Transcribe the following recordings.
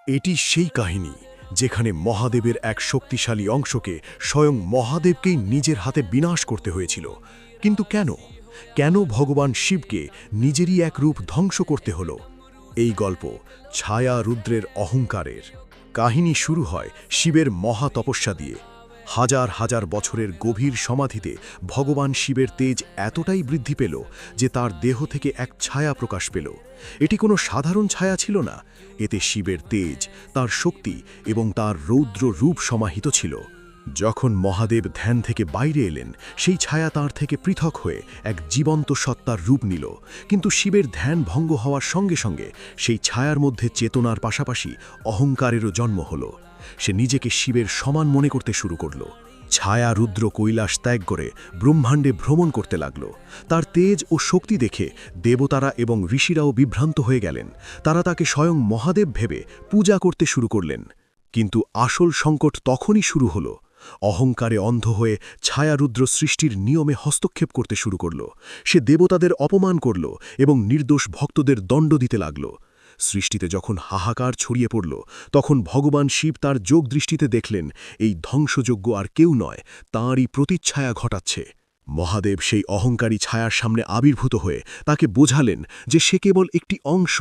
এটি সেই কাহিনী যেখানে মহাদেবের এক শক্তিশালী অংশকে স্বয়ং মহাদেবকেই নিজের হাতে বিনাশ করতে হয়েছিল। কিন্তু কেন কেন ভগবান শিবকে নিজেরই এক রূপ ধ্বংস করতে হলো? এই গল্প ছায়া রুদ্রের অহংকারের। কাহিনী শুরু হয় শিবের মহা তপস্যা দিয়ে। হাজার হাজার বছরের গভীর সমাধিতে ভগবান শিবের তেজ এতটাই বৃদ্ধি পেল যে তার দেহ থেকে এক ছায়া প্রকাশ পেল। এটি কোনো সাধারণ ছায়া ছিল না, এতে শিবের তেজ, তার শক্তি এবং তার রৌদ্র রূপ সমাহিত ছিল। যখন মহাদেব ধ্যান থেকে বাইরে এলেন, সেই ছায়া তাঁর থেকে পৃথক হয়ে এক জীবন্ত সত্তার রূপ নিল। কিন্তু শিবের ধ্যান ভঙ্গ হওয়ার সঙ্গে সঙ্গে সেই ছায়ার মধ্যে চেতনার পাশাপাশি অহংকারেরও জন্ম হলো। সে নিজেকে শিবের সমান মনে করতে শুরু করল। ছায়া রুদ্র কৈলাস ত্যাগ করে ব্রহ্মাণ্ডে ভ্রমণ করতে লাগল। তার তেজ ও শক্তি দেখে দেবতারা এবং ঋষিরাও বিভ্রান্ত হয়ে গেলেন। তারা তাকে স্বয়ং মহাদেব ভেবে পূজা করতে শুরু করলেন। কিন্তু আসল সংকট তখনই শুরু হলো। অহংকারে অন্ধ হয়ে ছায়ারুদ্র সৃষ্টির নিয়মে হস্তক্ষেপ করতে শুরু করল। সে দেবতাদের অপমান করল এবং নির্দোষ ভক্তদের দণ্ড দিতে লাগল। সৃষ্টিতে যখন হাহাকার ছড়িয়ে পড়ল, তখন ভগবান শিব তার যোগ দৃষ্টিতে দেখলেন এই ধ্বংসযজ্ঞ আর কেউ নয়, তাঁরই প্রতিচ্ছায়া ঘটাচ্ছে। মহাদেব সেই অহংকারী ছায়ার সামনে আবির্ভূত হয়ে তাকে বোঝালেন যে সে কেবল একটি অংশ,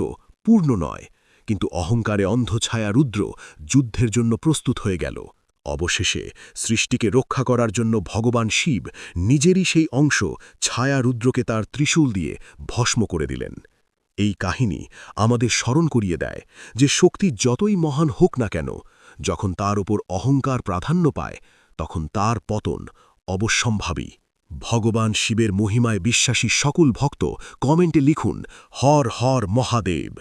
পূর্ণ নয়। কিন্তু অহংকারে অন্ধ ছায়া রুদ্র যুদ্ধের জন্য প্রস্তুত হয়ে গেল। অবশেষে সৃষ্টিকে রক্ষা করার জন্য ভগবান শিব নিজেরই সেই অংশ ছায়া রুদ্রকে তার ত্রিশূল দিয়ে ভস্ম করে দিলেন। এই কাহিনী আমাদের স্মরণ করিয়ে দেয় যে শক্তি যতই মহান হোক না কেন, যখন তার উপর অহংকার প্রাধান্য পায়, তখন তার পতন অবশ্যম্ভাবী। ভগবান শিবের মহিমায় বিশ্বাসী সকল ভক্ত কমেন্টে লিখুন, হর হর মহাদেব।